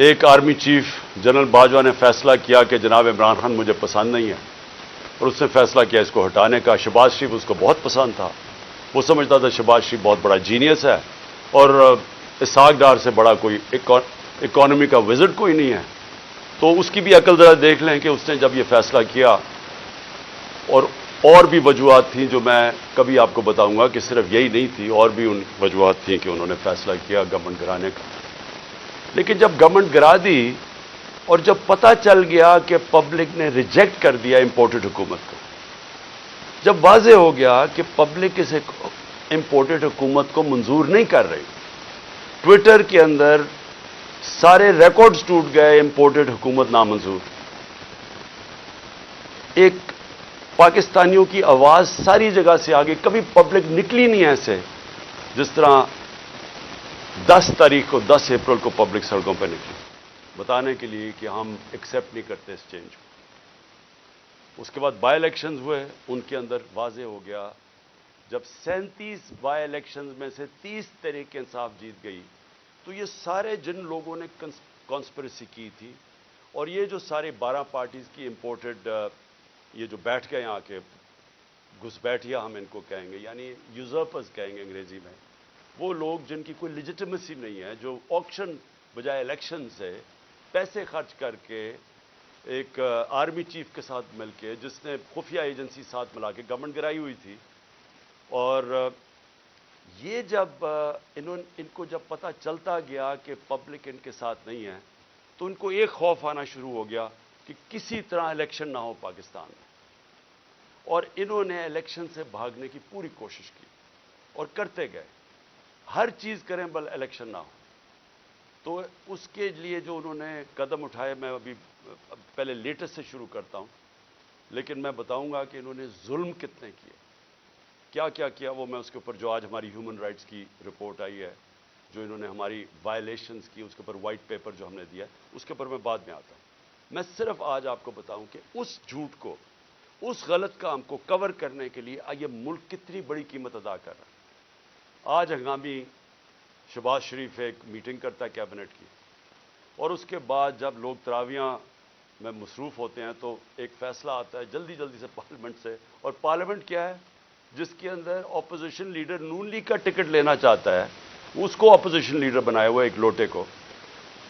ایک army chief general Bajwa نے فیصلہ کیا کہ جناب عمران خان مجھے پسند نہیں ہے، اور اس نے فیصلہ کیا اس کو ہٹانے کا۔ شہباز شریف اس کو بہت پسند تھا، وہ سمجھتا تھا شہباز شریف بہت بڑا جینیس ہے اور اسحاق ڈار سے بڑا کوئی اکانومی کا وزٹ کوئی نہیں ہے۔ تو اس کی بھی عقل ذرا دیکھ لیں کہ اس نے جب یہ فیصلہ کیا، اور بھی وجوہات تھیں جو میں کبھی آپ کو بتاؤں گا کہ صرف یہی نہیں تھی، اور بھی ان وجوہات تھیں کہ انہوں نے فیصلہ کیا گورنمنٹ گرانے کا۔ لیکن جب گورنمنٹ گرا دی اور جب پتہ چل گیا کہ پبلک نے ریجیکٹ کر دیا امپورٹڈ حکومت کو، جب واضح ہو گیا کہ پبلک اس امپورٹڈ حکومت کو منظور نہیں کر رہی، ٹویٹر کے اندر سارے ریکارڈز ٹوٹ گئے، امپورٹڈ حکومت نامنظور۔ ایک پاکستانیوں کی آواز ساری جگہ سے آگے، کبھی پبلک نکلی نہیں ایسے جس طرح 10 تاریخ کو، 10 اپریل کو پبلک سڑکوں پہ نکلی بتانے کے لیے کہ ہم ایکسیپٹ نہیں کرتے اس چینج کو۔ اس کے بعد بائی الیکشنز ہوئے، ان کے اندر واضح ہو گیا، جب 37 بائی الیکشنز میں سے 30 تحریک انصاف جیت گئی، تو یہ سارے جن لوگوں نے کانسپریسی کی تھی، اور یہ جو سارے 12 پارٹیز کی امپورٹڈ، یہ جو بیٹھ گئے آ کے گھس بیٹھیا ہم ان کو کہیں گے، یعنی یوزرپرز کہیں گے انگریزی میں، وہ لوگ جن کی کوئی لیجیٹمیسی نہیں ہے، جو آکشن بجائے الیکشن سے پیسے خرچ کر کے ایک آرمی چیف کے ساتھ مل کے، جس نے خفیہ ایجنسی ساتھ ملا کے گورنمنٹ گرائی ہوئی تھی، اور یہ جب ان کو جب پتہ چلتا گیا کہ پبلک ان کے ساتھ نہیں ہے، تو ان کو ایک خوف آنا شروع ہو گیا کہ کسی طرح الیکشن نہ ہو پاکستان میں، اور انہوں نے الیکشن سے بھاگنے کی پوری کوشش کی اور کرتے گئے، ہر چیز کریں بل الیکشن نہ ہو۔ تو اس کے لیے جو انہوں نے قدم اٹھائے، میں ابھی پہلے لیٹسٹ سے شروع کرتا ہوں، لیکن میں بتاؤں گا کہ انہوں نے ظلم کتنے کیے، کیا کیا کیا، وہ میں اس کے اوپر جو آج ہماری ہیومن رائٹس کی رپورٹ آئی ہے، جو انہوں نے ہماری وائلیشنز کی، اس کے اوپر وائٹ پیپر جو ہم نے دیا، اس کے اوپر میں بعد میں آتا ہوں۔ میں صرف آج آپ کو بتاؤں کہ اس جھوٹ کو، اس غلط کام کو کور کرنے کے لیے یہ ملک کتنی بڑی قیمت ادا کر رہا ہے۔ آج ہنگامی شہباز شریف ایک میٹنگ کرتا ہے کیبنٹ کی، اور اس کے بعد جب لوگ تراویحاں میں مصروف ہوتے ہیں تو ایک فیصلہ آتا ہے جلدی جلدی سے پارلیمنٹ سے، اور پارلیمنٹ کیا ہے، جس کے اندر اپوزیشن لیڈر نون لیگ کا ٹکٹ لینا چاہتا ہے، اس کو اپوزیشن لیڈر بنایا ہوا ایک لوٹے کو،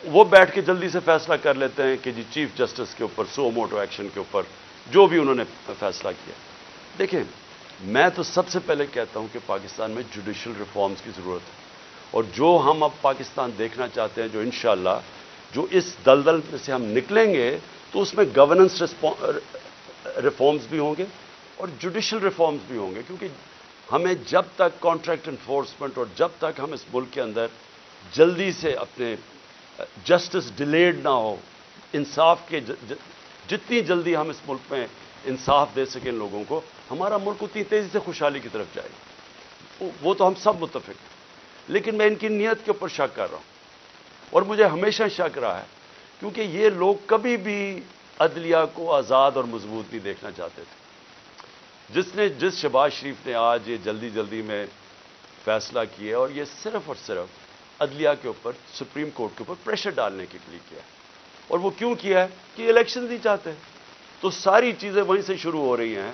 وہ بیٹھ کے جلدی سے فیصلہ کر لیتے ہیں کہ جی چیف جسٹس کے اوپر سو موٹو ایکشن کے اوپر جو بھی انہوں نے فیصلہ کیا۔ دیکھیں، میں تو سب سے پہلے کہتا ہوں کہ پاکستان میں جوڈیشل ریفارمز کی ضرورت ہے، اور جو ہم اب پاکستان دیکھنا چاہتے ہیں، جو انشاءاللہ جو اس دلدل میں سے ہم نکلیں گے، تو اس میں گورننس ریفارمز بھی ہوں گے اور جوڈیشل ریفارمز بھی ہوں گے، کیونکہ ہمیں جب تک کانٹریکٹ انفورسمنٹ اور جب تک ہم اس ملک کے اندر جلدی سے اپنے جسٹس ڈیلیڈ نہ ہو، انصاف کے جتنی جلدی ہم اس ملک میں انصاف دے سکیں لوگوں کو، ہمارا ملک اتنی تیزی سے خوشحالی کی طرف جائے گا۔ وہ تو ہم سب متفق ہیں، لیکن میں ان کی نیت کے اوپر شک کر رہا ہوں، اور مجھے ہمیشہ شک رہا ہے، کیونکہ یہ لوگ کبھی بھی عدلیہ کو آزاد اور مضبوط نہیں دیکھنا چاہتے تھے۔ جس شہباز شریف نے آج یہ جلدی جلدی میں فیصلہ کیا، اور یہ صرف اور صرف عدلیہ کے اوپر، سپریم کورٹ کے اوپر پریشر ڈالنے کے لیے کیا ہے، اور وہ کیوں کیا ہے کہ الیکشن نہیں چاہتے، تو ساری چیزیں وہیں سے شروع ہو رہی ہیں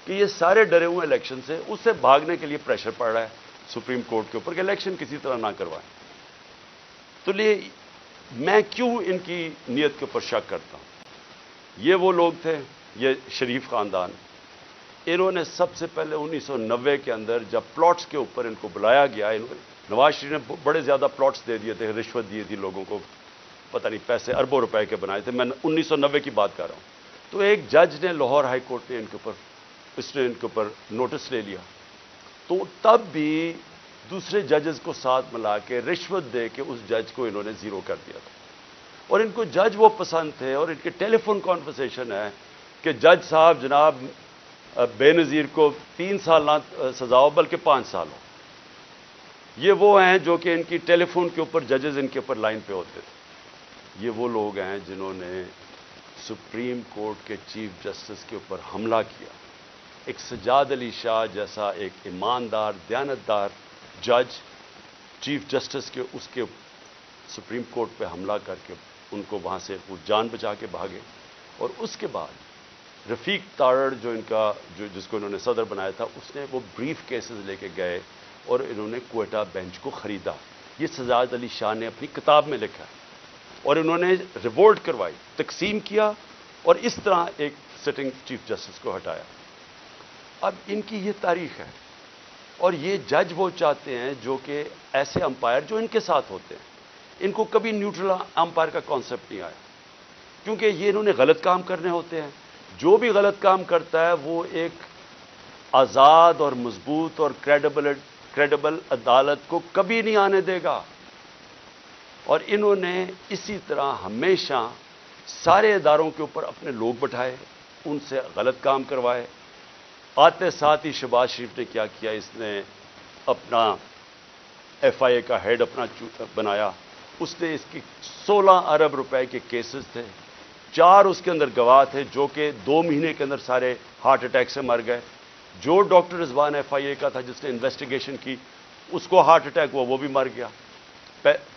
کہ یہ سارے ڈرے ہوئے الیکشن سے، اس سے بھاگنے کے لیے پریشر پڑ رہا ہے سپریم کورٹ کے اوپر کہ الیکشن کسی طرح نہ کروائیں۔ تو میں کیوں ان کی نیت کے اوپر شک کرتا ہوں؟ یہ وہ لوگ تھے، یہ شریف خاندان، انہوں نے سب سے پہلے 1990 کے اندر جب پلاٹس کے اوپر ان کو بلایا گیا، نواز شریف نے بڑے زیادہ پلاٹس دے دیے تھے، رشوت دی تھی لوگوں کو، پتہ نہیں پیسے اربوں روپے کے بنائے تھے، میں 1990 کی بات کر رہا ہوں۔ تو ایک جج نے، لاہور ہائی کورٹ نے ان کے اوپر نوٹس لے لیا، تو تب بھی دوسرے ججز کو ساتھ ملا کے رشوت دے کے اس جج کو انہوں نے زیرو کر دیا تھا، اور ان کو جج وہ پسند تھے، اور ان کے ٹیلی فون کانورسیشن ہے کہ جج صاحب جناب بے نظیر کو 3 سال نہ سزا ہو بلکہ 5 سال ہو۔ یہ وہ ہیں جو کہ ان کی ٹیلی فون کے اوپر ججز ان کے اوپر لائن پہ ہوتے تھے۔ یہ وہ لوگ ہیں جنہوں نے سپریم کورٹ کے چیف جسٹس کے اوپر حملہ کیا، ایک سجاد علی شاہ جیسا ایک ایماندار، دیانتدار جج چیف جسٹس کے اس کے سپریم کورٹ پہ حملہ کر کے ان کو وہاں سے وہ جان بچا کے بھاگے. اور اس کے بعد رفیق تارڑ جو ان کا جس کو انہوں نے صدر بنایا تھا, اس نے وہ بریف کیسز لے کے گئے اور انہوں نے کوئٹہ بینچ کو خریدا. یہ سجاد علی شاہ نے اپنی کتاب میں لکھا ہے. اور انہوں نے ریوولٹ کروائی, تقسیم کیا اور اس طرح ایک سٹنگ چیف جسٹس کو ہٹایا. اب ان کی یہ تاریخ ہے. اور یہ جج وہ چاہتے ہیں جو کہ ایسے امپائر جو ان کے ساتھ ہوتے ہیں, ان کو کبھی نیوٹرل امپائر کا کانسیپٹ نہیں آیا, کیونکہ یہ انہوں نے غلط کام کرنے ہوتے ہیں. جو بھی غلط کام کرتا ہے وہ ایک آزاد اور مضبوط اور کریڈیبل عدالت کو کبھی نہیں آنے دے گا. اور انہوں نے اسی طرح ہمیشہ سارے اداروں کے اوپر اپنے لوگ بٹھائے, ان سے غلط کام کروائے. آتے ساتھ ہی شہباز شریف نے کیا کیا, اس نے اپنا ایف آئی اے کا ہیڈ اپنا بنایا. اس نے اس کی 16 ارب روپے کے کیسز تھے, 4 اس کے اندر گواہ تھے جو کہ 2 مہینے کے اندر سارے ہارٹ اٹیک سے مر گئے. جو ڈاکٹر رضوان ایف آئی اے کا تھا جس نے انویسٹیگیشن کی, اس کو ہارٹ اٹیک ہوا, وہ بھی مر گیا.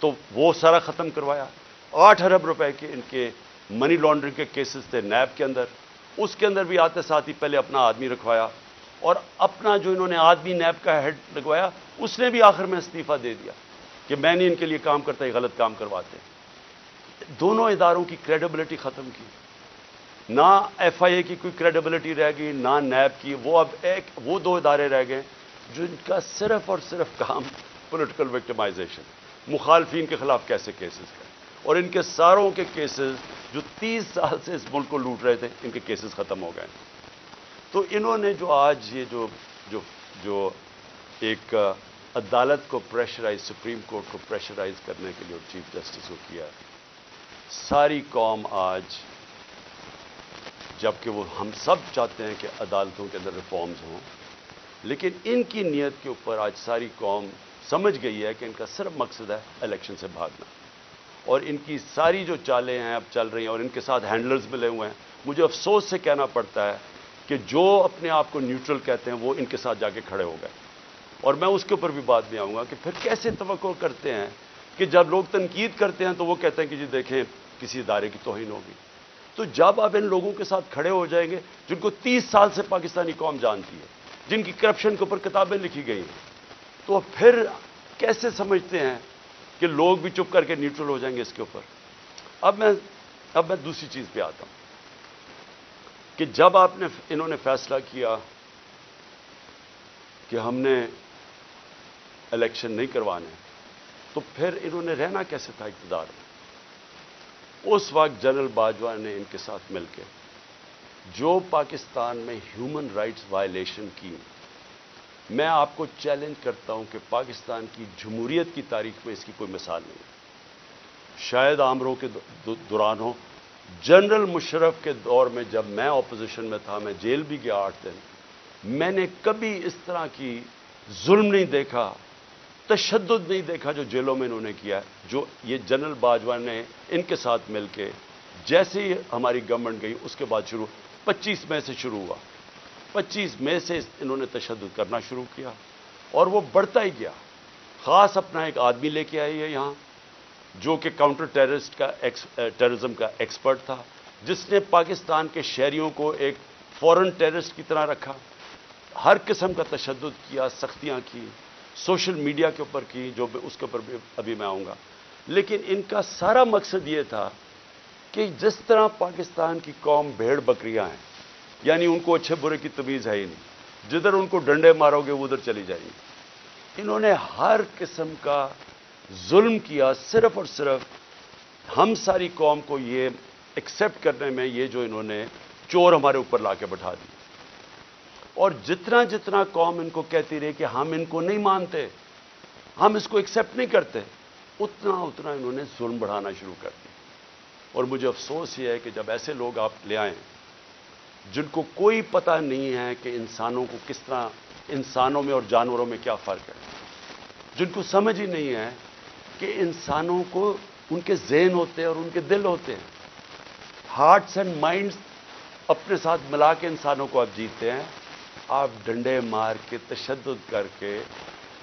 تو وہ سارا ختم کروایا. 8 ارب روپے کے ان کے منی لانڈرنگ کے کیسز تھے نیب کے اندر, اس کے اندر بھی آتے ساتھ ہی پہلے اپنا آدمی رکھوایا, اور اپنا جو انہوں نے آدمی نیب کا ہیڈ لگوایا اس نے بھی آخر میں استعفیٰ دے دیا کہ میں نہیں ان کے لیے کام کرتا, یہ غلط کام کرواتے. دونوں اداروں کی کریڈیبلٹی ختم کی. نہ ایف آئی اے کی کوئی کریڈیبلٹی رہ گئی, نہ نیب کی. وہ 2 ادارے رہ گئے جو ان کا صرف اور صرف کام پولیٹیکل وکٹمائزیشن, مخالفین کے خلاف کیسے کیسز کریں. اور ان کے ساروں کے کیسز جو 30 سال سے اس ملک کو لوٹ رہے تھے, ان کے کیسز ختم ہو گئے. تو انہوں نے جو آج یہ جو ایک عدالت کو پریشرائز, سپریم کورٹ کو پریشرائز کرنے کے لیے چیف جسٹس کو کیا, ساری قوم آج, جبکہ وہ ہم سب چاہتے ہیں کہ عدالتوں کے اندر ریفارمز ہوں, لیکن ان کی نیت کے اوپر آج ساری قوم سمجھ گئی ہے کہ ان کا صرف مقصد ہے الیکشن سے بھاگنا. اور ان کی ساری جو چالیں ہیں اب چل رہی ہیں, اور ان کے ساتھ ہینڈلرز ملے ہوئے ہیں. مجھے افسوس سے کہنا پڑتا ہے کہ جو اپنے آپ کو نیوٹرل کہتے ہیں وہ ان کے ساتھ جا کے کھڑے ہو گئے. اور میں اس کے اوپر بھی بات میں آؤں گا کہ پھر کیسے توقع کرتے ہیں کہ جب لوگ تنقید کرتے ہیں تو وہ کہتے ہیں کہ جی دیکھیں کسی ادارے کی توہین ہوگی. تو جب آپ ان لوگوں کے ساتھ کھڑے ہو جائیں گے جن کو 30 سال سے پاکستانی قوم جانتی ہے, جن کی کرپشن کے اوپر کتابیں لکھی گئی ہیں, تو پھر کیسے سمجھتے ہیں کہ لوگ بھی چپ کر کے نیوٹرل ہو جائیں گے اس کے اوپر. اب میں دوسری چیز پہ آتا ہوں کہ جب انہوں نے فیصلہ کیا کہ ہم نے الیکشن نہیں کروانے, تو پھر انہوں نے رہنا کیسے تھا اقتدار میں. اس وقت جنرل باجوہ نے ان کے ساتھ مل کے جو پاکستان میں ہیومن رائٹس وائلیشن کی, میں آپ کو چیلنج کرتا ہوں کہ پاکستان کی جمہوریت کی تاریخ میں اس کی کوئی مثال نہیں. شاید آمروں کے دوران ہو, جنرل مشرف کے دور میں جب میں اپوزیشن میں تھا, میں جیل بھی گیا 8 دن, میں نے کبھی اس طرح کی ظلم نہیں دیکھا, تشدد نہیں دیکھا جو جیلوں میں انہوں نے کیا ہے, جو یہ جنرل باجوہ نے ان کے ساتھ مل کے, جیسے ہی ہماری گورنمنٹ گئی اس کے بعد 25 مئی سے شروع ہوا. 25 مئی سے انہوں نے تشدد کرنا شروع کیا اور وہ بڑھتا ہی گیا. خاص اپنا ایک آدمی لے کے آئی ہے یہاں جو کہ کاؤنٹر ٹیررزم کا ایکسپرٹ تھا, جس نے پاکستان کے شہریوں کو ایک فورن ٹیررسٹ کی طرح رکھا, ہر قسم کا تشدد کیا, سختیاں کی, سوشل میڈیا کے اوپر کی, جو اس کے اوپر بھی ابھی میں آؤں گا. لیکن ان کا سارا مقصد یہ تھا کہ جس طرح پاکستان کی قوم بھیڑ بکریاں ہیں, یعنی ان کو اچھے برے کی تمیز ہے ہی نہیں, جدھر ان کو ڈنڈے مارو گے وہ ادھر چلی جائیں گی. انہوں نے ہر قسم کا ظلم کیا, صرف اور صرف ہم ساری قوم کو یہ ایکسیپٹ کرنے میں, یہ جو انہوں نے چور ہمارے اوپر لا کے بٹھا دی. اور جتنا جتنا قوم ان کو کہتی رہی کہ ہم ان کو نہیں مانتے, ہم اس کو ایکسیپٹ نہیں کرتے, اتنا اتنا انہوں نے ظلم بڑھانا شروع کر دیا. اور مجھے افسوس یہ ہے کہ جب ایسے لوگ آپ لے آئیں جن کو کوئی پتہ نہیں ہے کہ انسانوں کو کس طرح, انسانوں میں اور جانوروں میں کیا فرق ہے, جن کو سمجھ ہی نہیں ہے کہ انسانوں کو ان کے ذہن ہوتے ہیں اور ان کے دل ہوتے ہیں, ہارٹس اینڈ مائنڈس اپنے ساتھ ملا کے انسانوں کو آپ جیتے ہیں. آپ ڈنڈے مار کے, تشدد کر کے,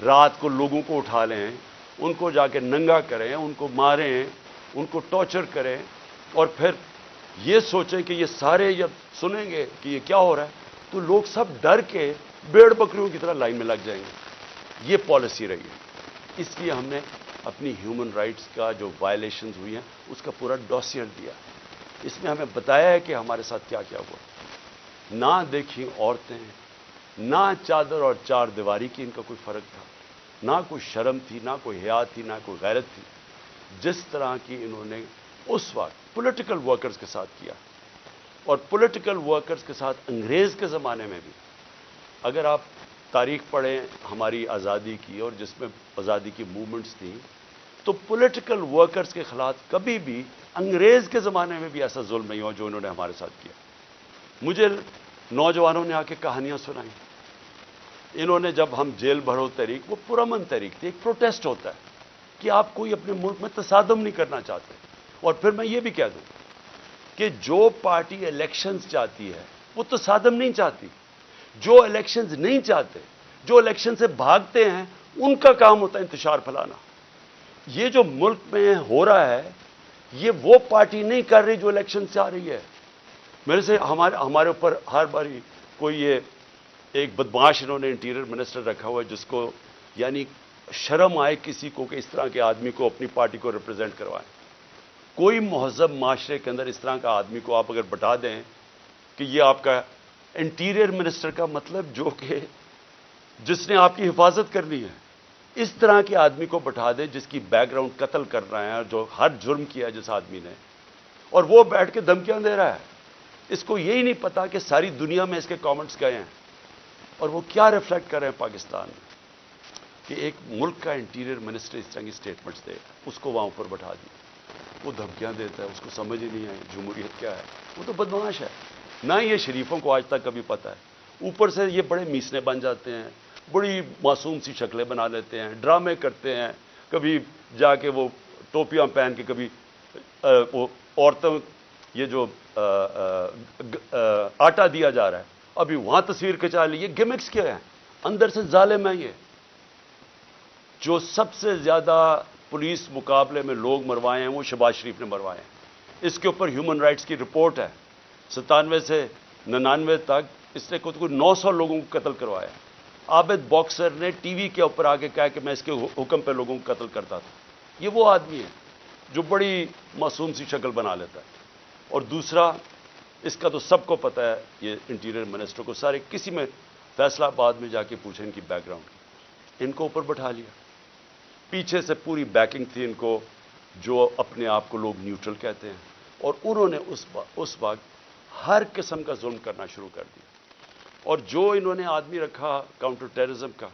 رات کو لوگوں کو اٹھا لیں, ان کو جا کے ننگا کریں, ان کو ماریں, ان کو ٹارچر کریں اور پھر یہ سوچیں کہ یہ سارے جب سنیں گے کہ یہ کیا ہو رہا ہے تو لوگ سب ڈر کے بھیڑ بکریوں کی طرح لائن میں لگ جائیں گے. یہ پالیسی رہی ہے. اس لیے ہم نے اپنی ہیومن رائٹس کا جو وائلیشنز ہوئی ہیں اس کا پورا ڈوسیر دیا. اس میں ہمیں بتایا ہے کہ ہمارے ساتھ کیا کیا ہوا. نہ دیکھیں عورتیں، نہ چادر اور چار دیواری کی ان کا کوئی فرق تھا، نہ کوئی شرم تھی، نہ کوئی حیا تھی، نہ کوئی غیرت تھی. جس طرح کی انہوں نے اس وقت پولیٹیکل ورکرز کے ساتھ کیا، اور پولیٹیکل ورکرز کے ساتھ انگریز کے زمانے میں بھی. اگر آپ تاریخ پڑھیں ہماری آزادی کی اور جس میں آزادی کی موومنٹس تھیں تو پولیٹیکل ورکرز کے خلاف کبھی بھی انگریز کے زمانے میں بھی ایسا ظلم نہیں ہوا جو انہوں نے ہمارے ساتھ کیا. مجھے نوجوانوں نے آ کے کہانیاں سنائیں. انہوں نے جب ہم جیل بھرو تحریک، وہ پرامن تحریک تھی، ایک پروٹیسٹ ہوتا ہے کہ آپ کوئی اپنے ملک میں تصادم نہیں کرنا چاہتے. اور پھر میں یہ بھی کہہ دوں کہ جو پارٹی الیکشنز چاہتی ہے وہ تصادم نہیں چاہتی. جو الیکشنز نہیں چاہتے، جو الیکشن سے بھاگتے ہیں، ان کا کام ہوتا ہے انتشار پھیلانا. یہ جو ملک میں ہو رہا ہے یہ وہ پارٹی نہیں کر رہی جو الیکشن سے آ رہی ہے. میرے سے ہمارے اوپر ہر باری کوئی یہ ایک بدمعاش انہوں نے انٹیریئر منسٹر رکھا ہوا ہے جس کو یعنی شرم آئے کسی کو کہ اس طرح کے آدمی کو اپنی پارٹی کو ریپرزینٹ کروائیں. کوئی مہذب معاشرے کے اندر اس طرح کا آدمی کو آپ اگر بتا دیں کہ یہ آپ کا انٹیریئر منسٹر کا مطلب جو کہ جس نے آپ کی حفاظت کرنی ہے، اس طرح کے آدمی کو بٹھا دیں جس کی بیک گراؤنڈ قتل کر رہے ہیں، جو ہر جرم کیا ہے جس آدمی نے، اور وہ بیٹھ کے دھمکیاں دے رہا ہے. اس کو یہی نہیں پتا کہ ساری دنیا میں اس کے کامنٹس گئے ہیں اور وہ کیا ریفلیکٹ کر رہے ہیں پاکستان میں کہ ایک ملک کا انٹیریئر منسٹر اس طرح کی اسٹیٹمنٹس دے. اس کو وہاں اوپر بٹھا دی، وہ دھمکیاں دیتا ہے، اس کو سمجھ ہی نہیں ہے جمہوریت کیا ہے. وہ تو بدمعاش ہے. نہ یہ شریفوں کو آج تک کبھی پتہ ہے. اوپر سے یہ بڑے میسنے بن جاتے ہیں، بڑی معصوم سی شکلیں بنا لیتے ہیں، ڈرامے کرتے ہیں. کبھی جا کے وہ ٹوپیاں پہن کے، کبھی وہ عورتوں یہ جو آٹا دیا جا رہا ہے ابھی وہاں تصویر کھچا لی. یہ گمکس کیا ہے؟ اندر سے ظالم ہے. یہ جو سب سے زیادہ پولیس مقابلے میں لوگ مروائے ہیں وہ شہباز شریف نے مروائے ہیں. اس کے اوپر ہیومن رائٹس کی رپورٹ ہے. 97 سے 99 تک اس نے کوئی 900 لوگوں کو قتل کروایا. عابد باکسر نے ٹی وی کے اوپر آ کے کہا کہ میں اس کے حکم پہ لوگوں کو قتل کرتا تھا. یہ وہ آدمی ہے جو بڑی معصوم سی شکل بنا لیتا ہے. اور دوسرا، اس کا تو سب کو پتہ ہے، یہ انٹیریئر منسٹر کو سارے کسی میں فیصلہ آباد میں جا کے پوچھیں ان کی بیک گراؤنڈ. ان کو اوپر بٹھا لیا. پیچھے سے پوری بیکنگ تھی ان کو، جو اپنے آپ کو لوگ نیوٹرل کہتے ہیں، اور انہوں نے اس وقت ہر قسم کا ظلم کرنا شروع کر دیا. اور جو انہوں نے آدمی رکھا کاؤنٹر ٹیررزم کا،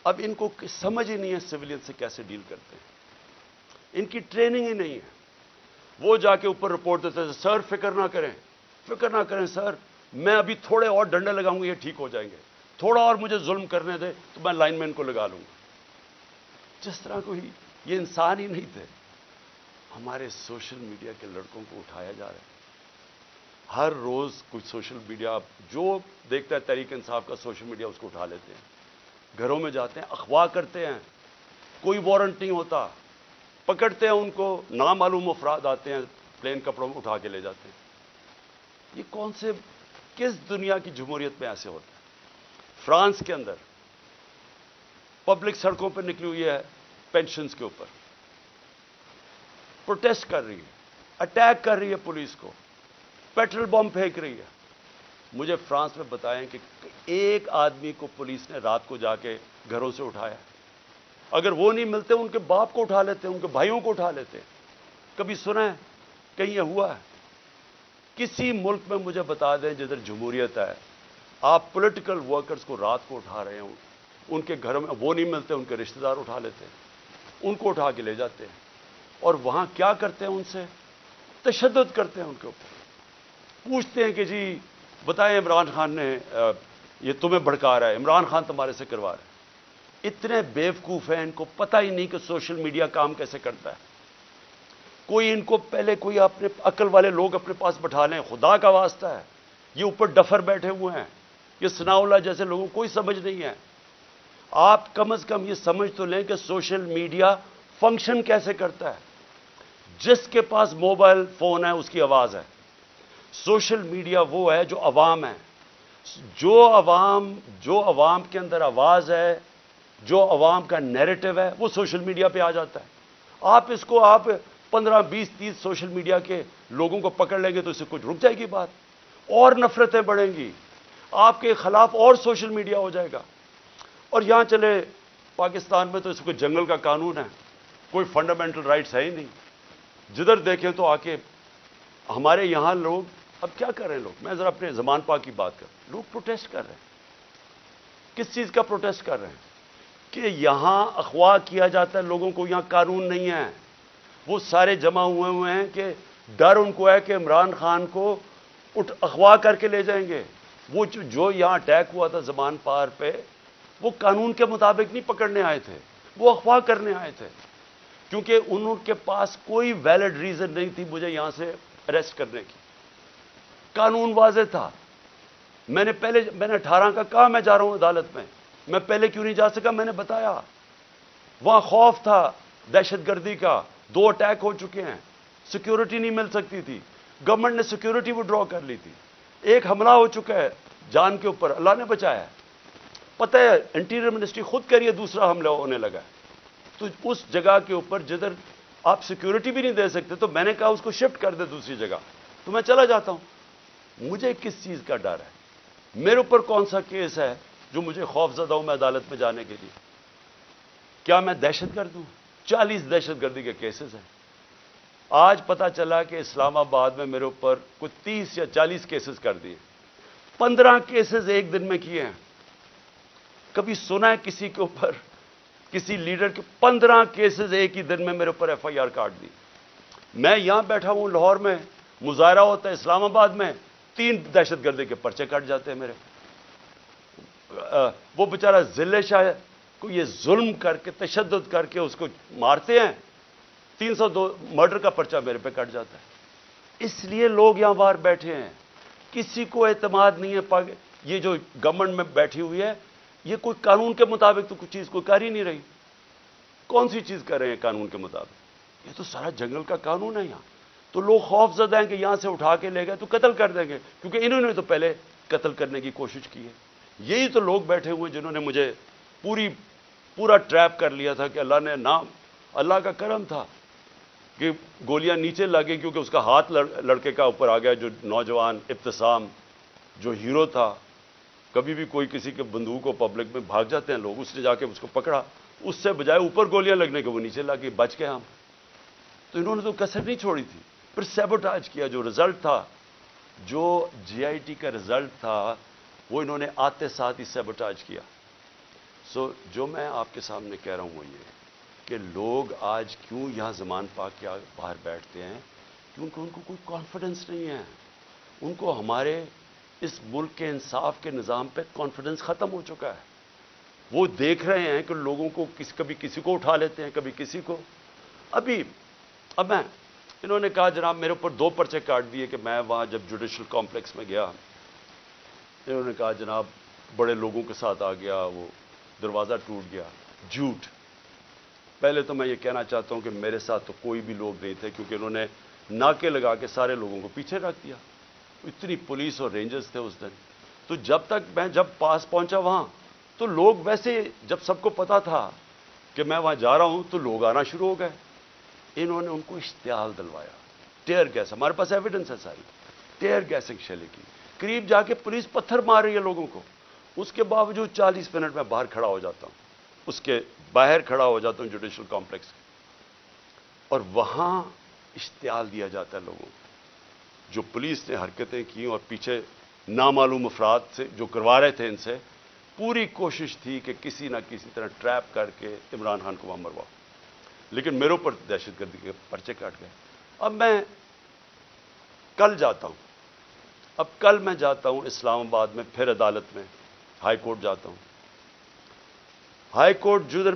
اب ان کو سمجھ ہی نہیں ہے سویلین سے کیسے ڈیل کرتے ہیں. ان کی ٹریننگ ہی نہیں ہے. وہ جا کے اوپر رپورٹ دیتے تھے، سر فکر نہ کریں سر، میں ابھی تھوڑے اور ڈنڈے لگاؤں گا، یہ ٹھیک ہو جائیں گے. تھوڑا اور مجھے ظلم کرنے دے تو میں لائن مین کو لگا لوں گا. جس طرح کوئی یہ انسان ہی نہیں تھے. ہمارے سوشل میڈیا کے لڑکوں کو اٹھایا جا رہا ہے. ہر روز کچھ سوشل میڈیا جو دیکھتا ہے تحریک انصاف کا سوشل میڈیا اس کو اٹھا لیتے ہیں، گھروں میں جاتے ہیں، اغوا کرتے ہیں. کوئی وارنٹ نہیں ہوتا، پکڑتے ہیں ان کو. نامعلوم افراد آتے ہیں پلین کپڑوں میں اٹھا کے لے جاتے ہیں. یہ کون سے کس دنیا کی جمہوریت میں ایسے ہوتا ہے؟ فرانس کے اندر پبلک سڑکوں پہ نکلی ہوئی ہے پینشنز کے اوپر، پروٹیسٹ کر رہی ہے، اٹیک کر رہی ہے پولیس کو، پیٹرول بم پھینک رہی ہے. مجھے فرانس میں بتائیں کہ ایک آدمی کو پولیس نے رات کو جا کے گھروں سے اٹھایا. اگر وہ نہیں ملتے ان کے باپ کو اٹھا لیتے، ان کے بھائیوں کو اٹھا لیتے. کبھی سنا ہے کہیں یہ ہوا ہے؟ کسی ملک میں مجھے بتا دیں جدھر جمہوریت ہے، آپ پولیٹیکل ورکرز کو رات کو اٹھا رہے ہوں، ان کے گھروں میں وہ نہیں ملتے، ان کے رشتہ دار اٹھا لیتے ہیں، ان کو اٹھا کے لے جاتے ہیں. اور وہاں کیا کرتے ہیں؟ ان سے تشدد کرتے ہیں، ان کے اوپر پوچھتے ہیں کہ جی بتائیں عمران خان نے یہ تمہیں بھڑکا رہا ہے، عمران خان تمہارے سے کروا رہا ہے. اتنے بیوقوف ہیں، ان کو پتہ ہی نہیں کہ سوشل میڈیا کام کیسے کرتا ہے. کوئی ان کو پہلے کوئی اپنے عقل والے لوگ اپنے پاس بٹھا لیں، خدا کا واسطہ ہے. یہ اوپر ڈفر بیٹھے ہوئے ہیں، یہ ثناء اللہ جیسے لوگوں کو کوئی سمجھ نہیں ہے. آپ کم از کم یہ سمجھ تو لیں کہ سوشل میڈیا فنکشن کیسے کرتا ہے. جس کے پاس موبائل فون ہے اس کی آواز ہے. سوشل میڈیا وہ ہے جو عوام ہے. جو عوام کے اندر آواز ہے, جو عوام کا نیریٹو ہے, وہ سوشل میڈیا پہ آ جاتا ہے. آپ 15, 20, 30 سوشل میڈیا کے لوگوں کو پکڑ لیں گے تو اس سے کچھ رک جائے گی بات, اور نفرتیں بڑھیں گی, آپ کے خلاف اور سوشل میڈیا ہو جائے گا. اور یہاں چلے پاکستان میں تو اس کو جنگل کا قانون ہے, کوئی فنڈامنٹل رائٹس ہے ہی نہیں. جدھر دیکھیں تو آ کے ہمارے یہاں لوگ اب کیا کر رہے ہیں لوگ, میں ذرا اپنے زمان پاک کی بات کروں, لوگ پروٹیسٹ کر رہے ہیں. کس چیز کا پروٹیسٹ کر رہے ہیں؟ کہ یہاں اغوا کیا جاتا ہے لوگوں کو, یہاں قانون نہیں ہے. وہ سارے جمع ہوئے ہیں کہ ڈر ان کو ہے کہ عمران خان کو اغوا کر کے لے جائیں گے. وہ جو یہاں اٹیک ہوا تھا زمان پار پہ, وہ قانون کے مطابق نہیں پکڑنے آئے تھے, وہ اغوا کرنے آئے تھے, کیونکہ ان کے پاس کوئی ویلڈ ریزن نہیں تھی مجھے یہاں سے اریسٹ کرنے کی. قانون واضح تھا. میں نے 18 کا کہا میں جا رہا ہوں عدالت میں پہلے کیوں نہیں جا سکا؟ میں نے بتایا وہاں خوف تھا دہشت گردی کا, 2 اٹیک ہو چکے ہیں, سیکیورٹی نہیں مل سکتی تھی, گورنمنٹ نے سیکیورٹی وڈرا کر لی تھی, ایک حملہ ہو چکا ہے جان کے اوپر, اللہ نے بچایا. پتہ ہے انٹیریئر منسٹری خود کہہ رہی ہے دوسرا حملہ ہونے لگا ہے. تو اس جگہ کے اوپر جدھر آپ سیکیورٹی بھی نہیں دے سکتے, تو میں نے کہا اس کو شفٹ کر دے دوسری جگہ, تو میں چلا جاتا ہوں. مجھے کس چیز کا ڈر ہے؟ میرے اوپر کون سا کیس ہے جو مجھے خوف زدہ ہوں میں عدالت میں جانے کے لیے؟ کیا میں دہشت گرد ہوں؟ 40 دہشت گردی کے کیسز ہیں. آج پتا چلا کہ اسلام آباد میں میرے اوپر کچھ 30 یا 40 کیسز کر دیے. 15 کیسز ایک دن میں کیے ہیں. کبھی سنا ہے کسی کے اوپر, کسی لیڈر کے 15 کیسز ایک ہی دن میں میرے اوپر ایف آئی آر کاٹ دی؟ میں یہاں بیٹھا ہوں لاہور میں, مظاہرہ ہوتا ہے اسلام آباد میں, 3 دہشت گردی کے پرچے کٹ جاتے ہیں میرے. وہ بیچارہ ضلع شاہ کو یہ ظلم کر کے, تشدد کر کے اس کو مارتے ہیں, 302 مرڈر کا پرچہ میرے پہ کٹ جاتا ہے. اس لیے لوگ یہاں باہر بیٹھے ہیں, کسی کو اعتماد نہیں ہے. یہ جو گورنمنٹ میں بیٹھی ہوئی ہے, یہ کوئی قانون کے مطابق تو کچھ چیز کوئی کر ہی نہیں رہی. کون سی چیز کر رہے ہیں قانون کے مطابق؟ یہ تو سارا جنگل کا قانون ہے یہاں. تو لوگ خوف زدہ ہیں کہ یہاں سے اٹھا کے لے گئے تو قتل کر دیں گے, کیونکہ انہوں نے تو پہلے قتل کرنے کی کوشش کی ہے. یہی تو لوگ بیٹھے ہوئے جنہوں نے مجھے پورا ٹریپ کر لیا تھا کہ اللہ کا کرم تھا کہ گولیاں نیچے لگیں, کیونکہ اس کا ہاتھ لڑکے کا اوپر آ گیا, جو نوجوان ابتسام جو ہیرو تھا. کبھی بھی کوئی کسی کے بندوق کو پبلک میں بھاگ جاتے ہیں لوگ, اس نے جا کے اس کو پکڑا, اس سے بجائے اوپر گولیاں لگنے کے وہ نیچے لگ گئی, بچ گئے ہم. تو انہوں نے تو کسر نہیں چھوڑی تھی. پھر سیبوٹاج کیا, جو رزلٹ تھا, جو جی آئی ٹی کا رزلٹ تھا, وہ انہوں نے آتے ساتھ ہی سیبوٹاج کیا. جو میں آپ کے سامنے کہہ رہا ہوں وہ یہ کہ لوگ آج کیوں یہاں زمان پاک کے باہر بیٹھتے ہیں, کیونکہ ان کو کوئی کانفیڈنس نہیں ہے. ان کو ہمارے اس ملک کے انصاف کے نظام پہ کانفیڈنس ختم ہو چکا ہے. وہ دیکھ رہے ہیں کہ لوگوں کو کبھی کسی کو اٹھا لیتے ہیں, کبھی کسی کو. اب انہوں نے کہا جناب میرے اوپر 2 پرچے کاٹ دیے کہ میں وہاں جب جوڈیشل کمپلیکس میں گیا, انہوں نے کہا جناب بڑے لوگوں کے ساتھ آ گیا, وہ دروازہ ٹوٹ گیا. جھوٹ. پہلے تو میں یہ کہنا چاہتا ہوں کہ میرے ساتھ تو کوئی بھی لوگ نہیں تھے, کیونکہ انہوں نے ناکے لگا کے سارے لوگوں کو پیچھے رکھ دیا. اتنی پولیس اور رینجرز تھے اس دن. تو جب پاس پہنچا وہاں, تو لوگ ویسے, جب سب کو پتا تھا کہ میں وہاں جا رہا ہوں, تو لوگ آنا شروع ہو گئے. انہوں نے ان کو اشتعال دلوایا, ٹیئر گیس, ہمارے پاس ایویڈنس ہے ساری, ٹیئر گیسنگ شیلنگ کی. قریب جا کے پولیس پتھر مار رہی ہے لوگوں کو. اس کے باوجود 40 منٹ میں باہر کھڑا ہو جاتا ہوں, اس کے باہر کھڑا ہو جاتا ہوں جوڈیشل کمپلیکس, اور وہاں اشتعال دیا جاتا ہے لوگوں کو. جو پولیس نے حرکتیں کی اور پیچھے نامعلوم افراد سے جو کروا رہے تھے, ان سے پوری کوشش تھی کہ کسی نہ کسی طرح ٹریپ کر کے عمران خان کو وہاں مرواؤ. لیکن میرے اوپر دہشت گردی کے پرچے کاٹ گئے. اب میں کل جاتا ہوں, کل میں جاتا ہوں اسلام آباد میں, پھر عدالت میں ہائی کورٹ جاتا ہوں. ہائی کورٹ جدھر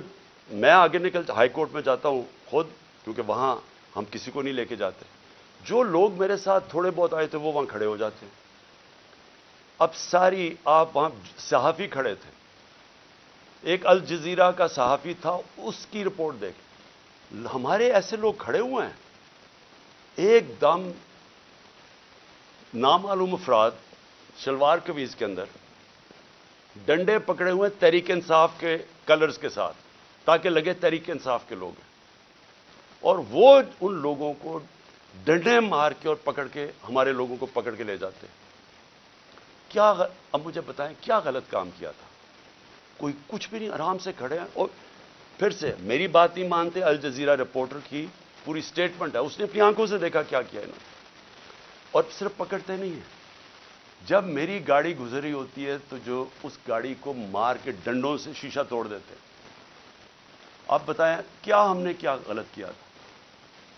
میں آگے ہائی کورٹ میں جاتا ہوں خود, کیونکہ وہاں ہم کسی کو نہیں لے کے جاتے. جو لوگ میرے ساتھ تھوڑے بہت آئے تھے وہ وہاں کھڑے ہو جاتے ہیں. اب آپ وہاں صحافی کھڑے تھے, ایک الجزیرہ کا صحافی تھا, اس کی رپورٹ دیکھ. ہمارے ایسے لوگ کھڑے ہوئے ہیں ایک دم نامعلوم افراد شلوار قمیض کے اندر ڈنڈے پکڑے ہوئے تحریک انصاف کے کلرز کے ساتھ، تاکہ لگے تحریک انصاف کے لوگ ہیں، اور وہ ان لوگوں کو ڈنڈے مار کے اور پکڑ کے ہمارے لوگوں کو پکڑ کے لے جاتے ہیں۔ اب مجھے بتائیں کیا غلط کام کیا تھا؟ کوئی کچھ بھی نہیں، آرام سے کھڑے ہیں۔ اور پھر سے میری بات نہیں مانتے، الجزیرہ رپورٹر کی پوری سٹیٹمنٹ ہے، اس نے اپنی آنکھوں سے دیکھا کیا کیا انہوں نے۔ اور صرف پکڑتے نہیں ہیں، جب میری گاڑی گزری ہوتی ہے تو جو اس گاڑی کو مار کے ڈنڈوں سے شیشہ توڑ دیتے ہیں۔ آپ بتائیں کیا ہم نے کیا غلط کیا تھا؟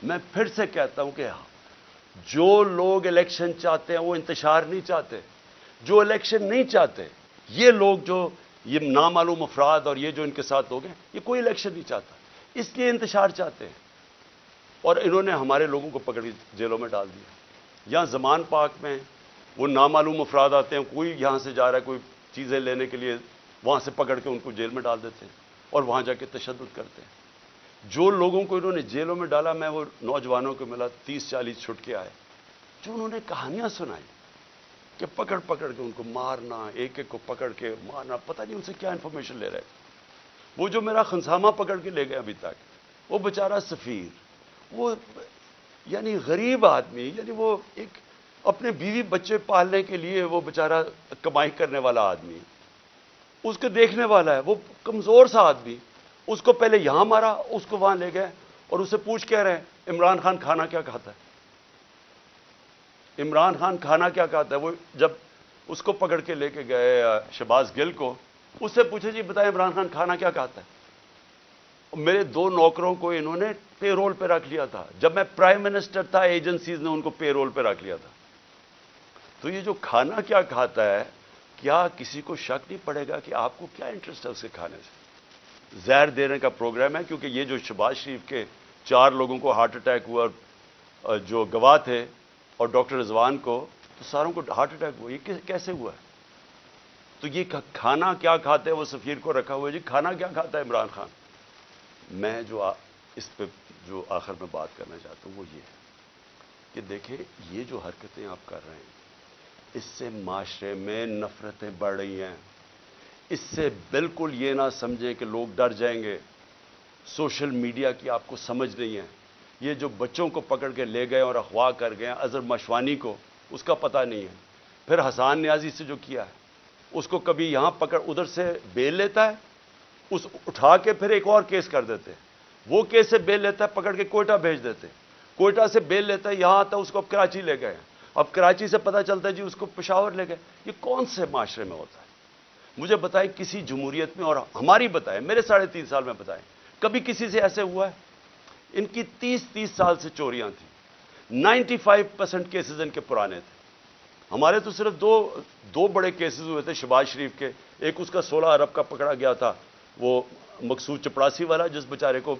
میں پھر سے کہتا ہوں کہ جو لوگ الیکشن چاہتے ہیں وہ انتشار نہیں چاہتے، جو الیکشن نہیں چاہتے، یہ لوگ جو یہ نامعلوم افراد اور یہ جو ان کے ساتھ لوگ ہیں، یہ کوئی الیکشن نہیں چاہتا، اس لیے انتشار چاہتے ہیں۔ اور انہوں نے ہمارے لوگوں کو پکڑ کے جیلوں میں ڈال دیا۔ یہاں زمان پاک میں وہ نامعلوم افراد آتے ہیں، کوئی یہاں سے جا رہا ہے کوئی چیزیں لینے کے لیے، وہاں سے پکڑ کے ان کو جیل میں ڈال دیتے ہیں اور وہاں جا کے تشدد کرتے ہیں۔ جو لوگوں کو انہوں نے جیلوں میں ڈالا، میں وہ نوجوانوں کو ملا 30-40 چھٹ کے آئے، جو انہوں نے کہانیاں سنائی کہ پکڑ پکڑ کے ان کو مارنا، ایک ایک کو پکڑ کے مارنا، پتہ نہیں ان سے کیا انفارمیشن لے رہے تھے۔ وہ جو میرا خنسامہ پکڑ کے لے گئے ابھی تک، وہ بیچارہ سفیر، وہ یعنی غریب آدمی، یعنی وہ ایک اپنے بیوی بچے پالنے کے لیے وہ بیچارہ کمائی کرنے والا آدمی، اس کو دیکھنے والا ہے، وہ کمزور سا آدمی، اس کو پہلے یہاں مارا، اس کو وہاں لے گئے اور اسے پوچھ کہہ رہے ہیں عمران خان کھانا کیا کھاتا ہے؟ عمران خان کھانا کیا کھاتا ہے؟ وہ جب اس کو پکڑ کے لے کے گئے شہباز گل کو، اس سے پوچھے جی بتائیں عمران خان کھانا کیا کھاتا ہے؟ میرے 2 نوکروں کو انہوں نے پے رول پہ رکھ لیا تھا، جب میں پرائم منسٹر تھا ایجنسیز نے ان کو پے رول پہ رکھ لیا تھا۔ تو یہ جو کھانا کیا کھاتا ہے، کیا کسی کو شک نہیں پڑے گا کہ آپ کو کیا انٹرسٹ ہے اسے کھانے سے؟ زہر دینے کا پروگرام ہے، کیونکہ یہ جو شہباز شریف کے 4 لوگوں کو ہارٹ اٹیک ہوا، اور جو گواہ تھے، اور ڈاکٹر رضوان کو، تو ساروں کو ہارٹ اٹیک ہوا، یہ کیسے ہوا ہے؟ تو یہ کھانا کیا کھاتے ہیں، وہ سفیر کو رکھا ہوا ہے، جی کھانا کیا کھاتا ہے عمران خان؟ میں جو اس پہ جو آخر میں بات کرنا چاہتا ہوں وہ یہ ہے کہ دیکھیں یہ جو حرکتیں آپ کر رہے ہیں، اس سے معاشرے میں نفرتیں بڑھ رہی ہیں۔ اس سے بالکل یہ نہ سمجھیں کہ لوگ ڈر جائیں گے۔ سوشل میڈیا کی آپ کو سمجھ نہیں ہے۔ یہ جو بچوں کو پکڑ کے لے گئے اور اغوا کر گئے اظہر مشوانی کو، اس کا پتہ نہیں ہے۔ پھر حسان نیازی سے جو کیا ہے، اس کو کبھی یہاں پکڑ، ادھر سے بیل لیتا ہے، اس اٹھا کے پھر ایک اور کیس کر دیتے ہیں، وہ کیس سے بیل لیتا ہے، پکڑ کے کوئٹہ بھیج دیتے ہیں، کوئٹہ سے بیل لیتا ہے، یہاں آتا ہے، اس کو اب کراچی لے گئے، اب کراچی سے پتہ چلتا ہے جی اس کو پشاور لے گئے۔ یہ کون سے معاشرے میں ہوتا ہے؟ مجھے بتائیں کسی جمہوریت میں، اور ہماری بتائیں، میرے 3.5 سال میں بتائیں، کبھی کسی سے ایسے ہوا ہے؟ ان کی 30 سال سے چوریاں تھیں، 95% کیسز ان کے پرانے تھے۔ ہمارے تو صرف دو بڑے کیسز ہوئے تھے شہباز شریف کے، ایک اس کا 16 ارب کا پکڑا گیا تھا، وہ مقصود چپڑاسی والا جس بیچارے کو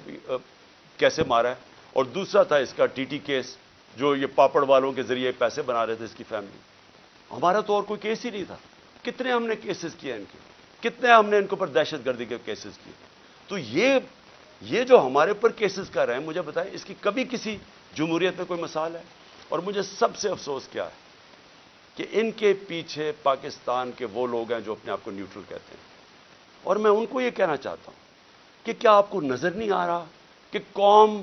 کیسے مارا ہے، اور دوسرا تھا اس کا ٹی ٹی کیس، جو یہ پاپڑ والوں کے ذریعے پیسے بنا رہے تھے اس کی فیملی۔ ہمارا تو اور کوئی کیس ہی نہیں تھا۔ کتنے ہم نے کیسز کیے ان کے، کتنے ہم نے ان کے اوپر دہشت گردی کے کیسز کیے۔ تو یہ جو ہمارے اوپر کیسز کر رہے ہیں، مجھے بتائیں اس کی کبھی کسی جمہوریت میں کوئی مثال ہے؟ اور مجھے سب سے افسوس کیا ہے کہ ان کے پیچھے پاکستان کے وہ لوگ ہیں جو اپنے آپ کو نیوٹرل کہتے ہیں، اور میں ان کو یہ کہنا چاہتا ہوں کہ کیا آپ کو نظر نہیں آ رہا کہ قوم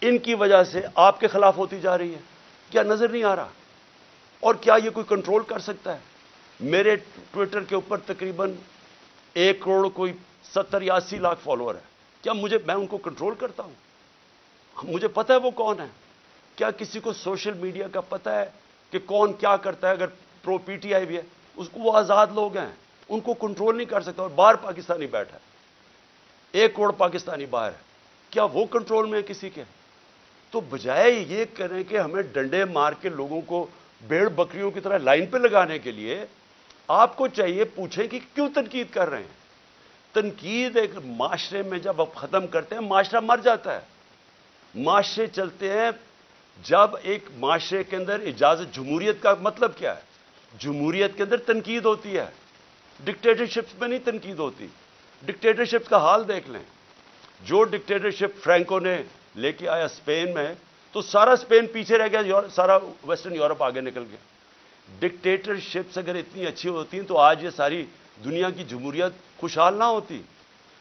ان کی وجہ سے آپ کے خلاف ہوتی جا رہی ہے؟ کیا نظر نہیں آ رہا؟ اور کیا یہ کوئی کنٹرول کر سکتا ہے؟ میرے ٹویٹر کے اوپر تقریباً 1 کروڑ کوئی 70 یا 80 لاکھ فالوور ہے۔ کیا میں ان کو کنٹرول کرتا ہوں؟ مجھے پتہ ہے وہ کون ہے۔ کیا کسی کو سوشل میڈیا کا پتہ ہے کہ کون کیا کرتا ہے؟ اگر پرو پی ٹی آئی بھی ہے، اس کو وہ آزاد لوگ ہیں، ان کو کنٹرول نہیں کر سکتا، اور باہر پاکستانی بیٹھا ہے، 1 کروڑ پاکستانی باہر ہے، کیا وہ کنٹرول میں ہے کسی کے؟ تو بجائے یہ کریں کہ ہمیں ڈنڈے مار کے لوگوں کو بھیڑ بکریوں کی طرح لائن پہ لگانے کے لیے، آپ کو چاہیے پوچھیں کہ کیوں تنقید کر رہے ہیں۔ تنقید ایک معاشرے میں جب آپ ختم کرتے ہیں، معاشرہ مر جاتا ہے۔ معاشرے چلتے ہیں جب ایک معاشرے کے اندر اجازت، جمہوریت کا مطلب کیا ہے؟ جمہوریت کے اندر تنقید ہوتی ہے، ڈکٹیٹرشپس میں نہیں تنقید ہوتی۔ ڈکٹیٹرشپ کا حال دیکھ لیں، جو ڈکٹیٹرشپ فرینکو نے لے کے آیا اسپین میں، تو سارا اسپین پیچھے رہ گیا، سارا ویسٹرن یورپ آگے نکل گیا۔ ڈکٹیٹرشپس اگر اتنی اچھی ہوتی ہیں تو آج یہ ساری دنیا کی جمہوریت خوشحال نہ ہوتی،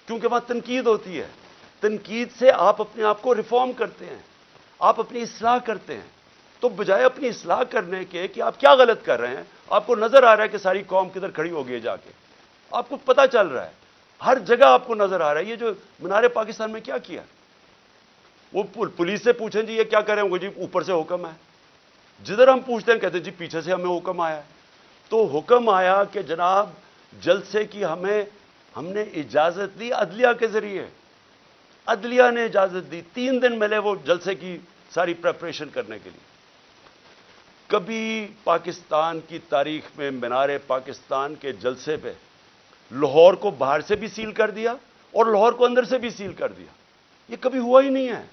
کیونکہ وہاں تنقید ہوتی ہے، تنقید سے آپ اپنے آپ کو ریفارم کرتے ہیں، آپ اپنی اصلاح کرتے ہیں۔ تو بجائے اپنی اصلاح کرنے کے کہ آپ کیا غلط کر رہے ہیں، آپ کو نظر آ رہا ہے کہ ساری قوم کدھر کھڑی ہو گئی ہے جا کے، آپ کو پتہ چل رہا ہے، ہر جگہ آپ کو نظر آ رہا ہے۔ یہ جو مینار پاکستان میں کیا کیا، وہ پولیس سے پوچھیں جی یہ کیا کر رہے ہوں گے، جی اوپر سے حکم ہے۔ جدھر ہم پوچھتے ہیں کہتے ہیں جی پیچھے سے ہمیں حکم آیا ہے۔ تو حکم آیا کہ جناب جلسے کی ہم نے اجازت دی عدلیہ کے ذریعے، عدلیہ نے اجازت دی، 3 دن ملے وہ جلسے کی ساری پریپریشن کرنے کے لیے۔ کبھی پاکستان کی تاریخ میں مینار پاکستان کے جلسے پہ لاہور کو باہر سے بھی سیل کر دیا اور لاہور کو اندر سے بھی سیل کر دیا، یہ کبھی ہوا ہی نہیں ہے۔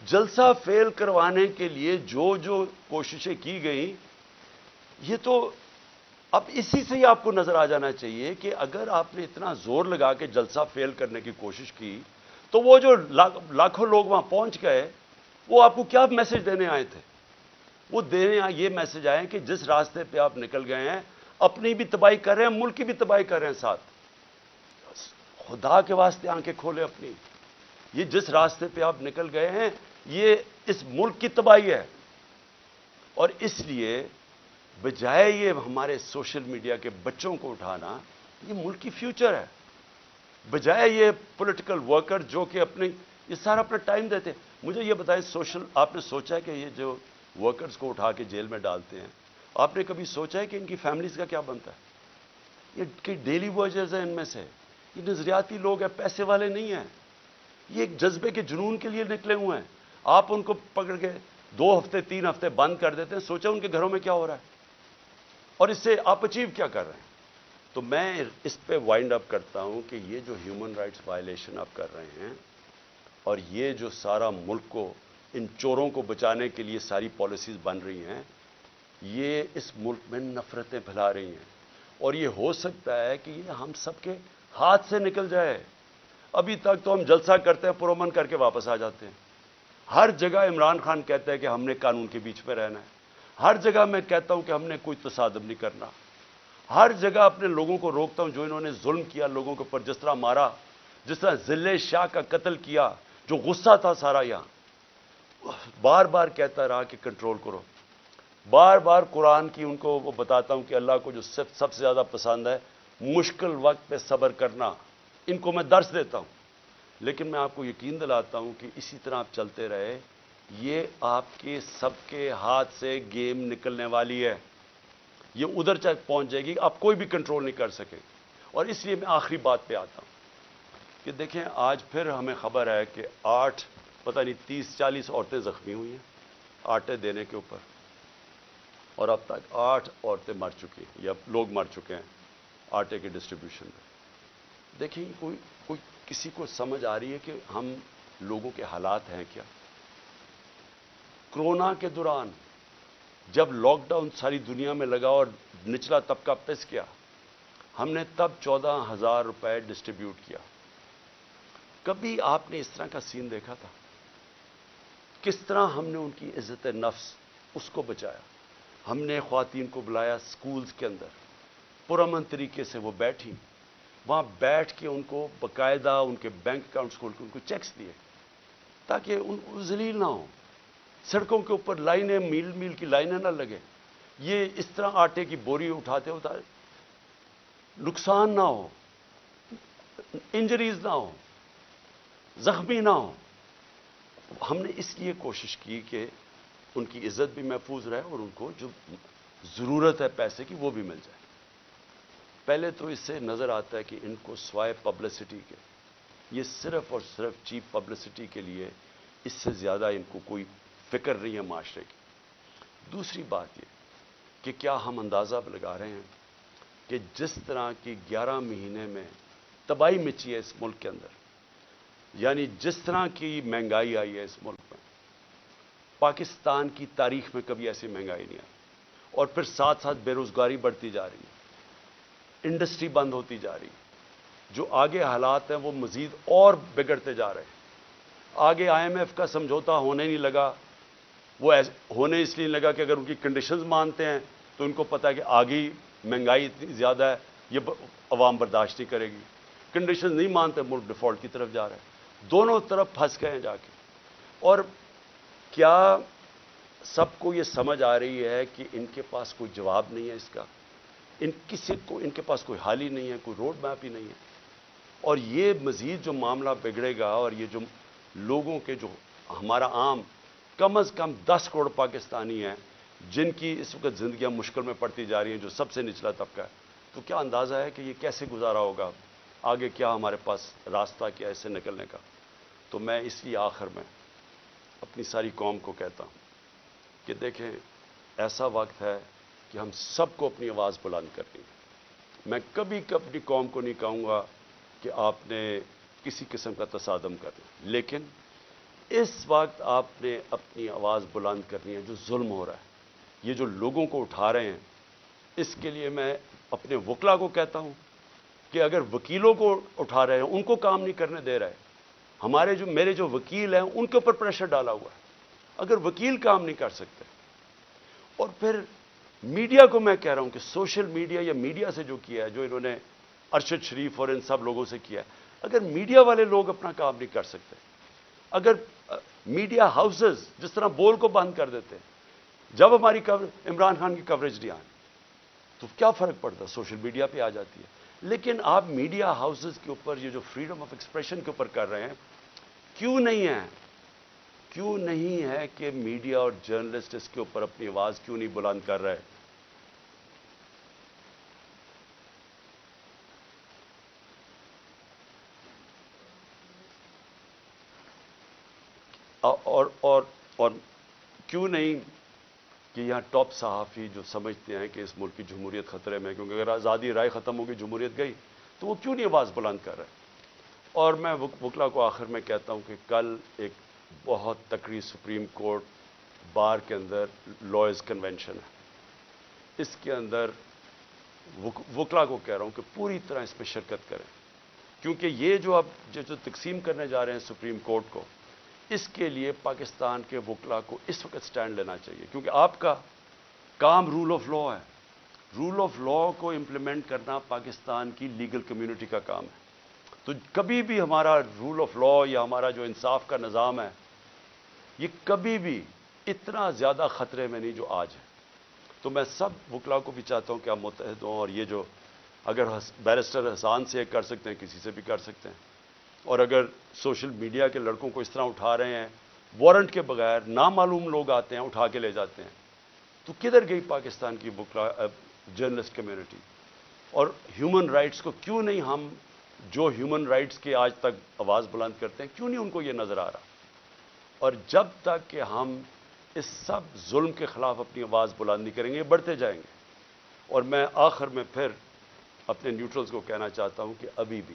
جلسہ فیل کروانے کے لیے جو کوششیں کی گئیں، یہ تو اب اسی سے ہی آپ کو نظر آ جانا چاہیے کہ اگر آپ نے اتنا زور لگا کے جلسہ فیل کرنے کی کوشش کی تو وہ جو لاکھوں لوگ وہاں پہنچ گئے وہ آپ کو کیا میسج دینے آئے تھے؟ وہ یہ میسج آئے کہ جس راستے پہ آپ نکل گئے ہیں اپنی بھی تباہی کر رہے ہیں، ملک کی بھی تباہی کر رہے ہیں ساتھ۔ خدا کے واسطے آنکھیں کھولیں اپنی، یہ جس راستے پہ آپ نکل گئے ہیں یہ اس ملک کی تباہی ہے۔ اور اس لیے بجائے یہ ہمارے سوشل میڈیا کے بچوں کو اٹھانا، یہ ملک کی فیوچر ہے، بجائے یہ پولیٹیکل ورکر جو کہ یہ سارا اپنا ٹائم دیتے ہیں۔ مجھے یہ بتائیں، آپ نے سوچا ہے کہ یہ جو ورکرز کو اٹھا کے جیل میں ڈالتے ہیں، آپ نے کبھی سوچا ہے کہ ان کی فیملیز کا کیا بنتا ہے؟ یہ ڈیلی ورکرز ہیں، ان میں سے یہ نظریاتی لوگ ہیں، پیسے والے نہیں ہیں، یہ ایک جذبے کے جنون کے لیے نکلے ہوئے ہیں۔ آپ ان کو پکڑ کے 2 ہفتے 3 ہفتے بند کر دیتے ہیں، سوچا ان کے گھروں میں کیا ہو رہا ہے اور اس سے آپ اچیو کیا کر رہے ہیں؟ تو میں اس پہ وائنڈ اپ کرتا ہوں کہ یہ جو ہیومن رائٹس وائلیشن آپ کر رہے ہیں اور یہ جو سارا ملک کو ان چوروں کو بچانے کے لیے ساری پالیسیز بن رہی ہیں، یہ اس ملک میں نفرتیں پھیلا رہی ہیں، اور یہ ہو سکتا ہے کہ یہ ہم سب کے ہاتھ سے نکل جائے۔ ابھی تک تو ہم جلسہ کرتے ہیں، پرامن کر کے واپس آ جاتے ہیں۔ ہر جگہ عمران خان کہتا ہے کہ ہم نے قانون کے بیچ میں رہنا ہے، ہر جگہ میں کہتا ہوں کہ ہم نے کوئی تصادم نہیں کرنا، ہر جگہ اپنے لوگوں کو روکتا ہوں جو انہوں نے ظلم کیا لوگوں کے اوپر، جس طرح مارا، جس طرح ذلِ شاہ کا قتل کیا، جو غصہ تھا سارا یہاں، بار بار کہتا رہا کہ کنٹرول کرو۔ بار بار قرآن کی ان کو وہ بتاتا ہوں کہ اللہ کو جو سب سے زیادہ پسند ہے مشکل وقت پہ صبر کرنا، ان کو میں درس دیتا ہوں۔ لیکن میں آپ کو یقین دلاتا ہوں کہ اسی طرح آپ چلتے رہے، یہ آپ کے سب کے ہاتھ سے گیم نکلنے والی ہے، یہ ادھر تک پہنچ جائے گی، آپ کوئی بھی کنٹرول نہیں کر سکے۔ اور اس لیے میں آخری بات پہ آتا ہوں کہ دیکھیں آج پھر ہمیں خبر ہے کہ 30 40 عورتیں زخمی ہوئی ہیں آٹے دینے کے اوپر، اور اب تک 8 عورتیں مر چکی ہیں یا لوگ مر چکے ہیں آٹے کے ڈسٹریبیوشن میں۔ دیکھیں کوئی کسی کو سمجھ آ رہی ہے کہ ہم لوگوں کے حالات ہیں کیا؟ کرونا کے دوران جب لاک ڈاؤن ساری دنیا میں لگا اور نچلا طبقہ پس گیا، ہم نے تب 14,000 روپے ڈسٹریبیوٹ کیا۔ کبھی آپ نے اس طرح کا سین دیکھا تھا؟ کس طرح ہم نے ان کی عزت نفس اس کو بچایا۔ ہم نے خواتین کو بلایا سکولز کے اندر، پرامن طریقے سے وہ بیٹھی، وہاں بیٹھ کے ان کو باقاعدہ ان کے بینک اکاؤنٹس کھول کے ان کو چیکس دیے تاکہ ان ذلیل نہ ہوں، سڑکوں کے اوپر لائنیں میل میل کی لائنیں نہ لگیں، یہ اس طرح آٹے کی بوری اٹھاتے نقصان نہ ہو، انجریز نہ ہو، زخمی نہ ہو۔ ہم نے اس لیے کوشش کی کہ ان کی عزت بھی محفوظ رہے اور ان کو جو ضرورت ہے پیسے کی وہ بھی مل جائے۔ پہلے تو اس سے نظر آتا ہے کہ ان کو سوائے پبلسٹی کے، یہ صرف اور صرف چیپ پبلسٹی کے لیے، اس سے زیادہ ان کو کوئی فکر نہیں ہے معاشرے کی۔ دوسری بات یہ کہ کیا ہم اندازہ لگا رہے ہیں کہ جس طرح کی 11 مہینے میں تباہی مچی ہے اس ملک کے اندر، یعنی جس طرح کی مہنگائی آئی ہے اس ملک میں، پاکستان کی تاریخ میں کبھی ایسی مہنگائی نہیں آئی، اور پھر ساتھ ساتھ بے روزگاری بڑھتی جا رہی ہے، انڈسٹری بند ہوتی جا رہی ہے، جو آگے حالات ہیں وہ مزید اور بگڑتے جا رہے ہیں۔ آگے IMF کا سمجھوتا ہونے نہیں لگا. وہ ہونے اس لیے نہیں لگا کہ اگر ان کی کنڈیشنز مانتے ہیں تو ان کو پتا ہے کہ آگے مہنگائی اتنی زیادہ ہے, یہ عوام برداشت نہیں کرے گی. کنڈیشنز نہیں مانتے, ملک ڈیفالٹ کی طرف جا رہا ہے. دونوں طرف پھنس گئے ہیں جا کے. اور کیا سب کو یہ سمجھ آ رہی ہے کہ ان کے پاس کوئی جواب نہیں ہے اس کا, ان کے پاس کوئی حل ہی نہیں ہے, کوئی روڈ میپ ہی نہیں ہے. اور یہ مزید جو معاملہ بگڑے گا, اور یہ جو لوگوں کے جو ہمارا عام کم از کم 10 کروڑ پاکستانی ہیں جن کی اس وقت زندگیاں مشکل میں پڑتی جا رہی ہیں, جو سب سے نچلا طبقہ ہے, تو کیا اندازہ ہے کہ یہ کیسے گزارا ہوگا, آگے کیا ہمارے پاس راستہ کیا اس سے نکلنے کا. تو میں اس لیے آخر میں اپنی ساری قوم کو کہتا ہوں کہ دیکھیں, ایسا وقت ہے کہ ہم سب کو اپنی آواز بلند کرنی ہے. میں کبھی اپنی قوم کو نہیں کہوں گا کہ آپ نے کسی قسم کا تصادم کرنا, لیکن اس وقت آپ نے اپنی آواز بلند کرنی ہے. جو ظلم ہو رہا ہے, یہ جو لوگوں کو اٹھا رہے ہیں, اس کے لیے میں اپنے وکلا کو کہتا ہوں کہ اگر وکیلوں کو اٹھا رہے ہیں, ان کو کام نہیں کرنے دے رہے, میرے جو وکیل ہیں ان کے اوپر پریشر ڈالا ہوا ہے, اگر وکیل کام نہیں کر سکتے. اور پھر میڈیا کو میں کہہ رہا ہوں کہ سوشل میڈیا یا میڈیا سے جو کیا ہے, جو انہوں نے ارشد شریف اور ان سب لوگوں سے کیا ہے, اگر میڈیا والے لوگ اپنا کام نہیں کر سکتے, اگر میڈیا ہاؤسز جس طرح بول کو بند کر دیتے ہیں, جب ہماری عمران خان کی کوریج نہیں آئی تو کیا فرق پڑتا, سوشل میڈیا پہ آ جاتی ہے. لیکن آپ میڈیا ہاؤسز کے اوپر یہ جو فریڈم آف ایکسپریشن کے اوپر کر رہے ہیں, کیوں نہیں ہے کہ میڈیا اور جرنلسٹ اس کے اوپر اپنی آواز کیوں نہیں بلند کر رہے. اور کیوں نہیں کہ یہاں ٹاپ صحافی جو سمجھتے ہیں کہ اس ملک کی جمہوریت خطرے میں, کیونکہ اگر آزادی رائے ختم ہوگی, جمہوریت گئی, تو وہ کیوں نہیں آواز بلند کر رہے. اور میں وکلا کو آخر میں کہتا ہوں کہ کل ایک بہت تکڑی سپریم کورٹ بار کے اندر لائرز کنونشن ہے, اس کے اندر وکلا کو کہہ رہا ہوں کہ پوری طرح اس میں شرکت کریں, کیونکہ یہ جو اب جو تقسیم کرنے جا رہے ہیں سپریم کورٹ کو, اس کے لیے پاکستان کے وکلا کو اس وقت سٹینڈ لینا چاہیے, کیونکہ آپ کا کام رول آف لا ہے. رول آف لا کو امپلیمنٹ کرنا پاکستان کی لیگل کمیونٹی کا کام ہے. تو کبھی بھی ہمارا رول آف لا یا ہمارا جو انصاف کا نظام ہے, یہ کبھی بھی اتنا زیادہ خطرے میں نہیں جو آج ہے. تو میں سب وکلا کو بھی چاہتا ہوں کہ آپ متحد ہوں, اور یہ جو اگر بیرسٹر حسان سے کر سکتے ہیں, کسی سے بھی کر سکتے ہیں, اور اگر سوشل میڈیا کے لڑکوں کو اس طرح اٹھا رہے ہیں وارنٹ کے بغیر, نامعلوم لوگ آتے ہیں اٹھا کے لے جاتے ہیں, تو کدھر گئی پاکستان کی وکلا جرنلسٹ کمیونٹی. اور ہیومن رائٹس کو کیوں نہیں ہم جو ہیومن رائٹس کے آج تک آواز بلند کرتے ہیں, کیوں نہیں ان کو یہ نظر آ رہا. اور جب تک کہ ہم اس سب ظلم کے خلاف اپنی آواز بلند نہیں کریں گے, یہ بڑھتے جائیں گے. اور میں آخر میں پھر اپنے نیوٹرلز کو کہنا چاہتا ہوں کہ ابھی بھی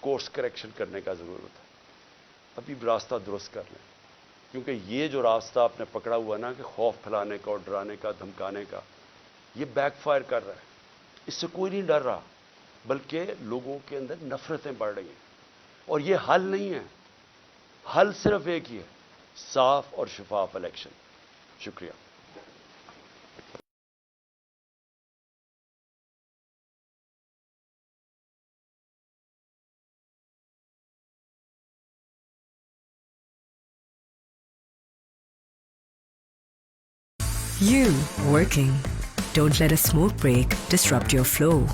کورس کریکشن کرنے کا ضرورت ہے, ابھی بھی راستہ درست کر لیں, کیونکہ یہ جو راستہ آپ نے پکڑا ہوا نا کہ خوف پھیلانے کا اور ڈرانے کا, دھمکانے کا, یہ بیک فائر کر رہا ہے. اس سے کوئی نہیں ڈر رہا, بلکہ لوگوں کے اندر نفرتیں بڑھ رہی ہیں. اور یہ حل نہیں ہے, حل صرف ایک ہی ہے, صاف اور شفاف الیکشن. شکریہ. You working. Don't let a smoke break disrupt your flow.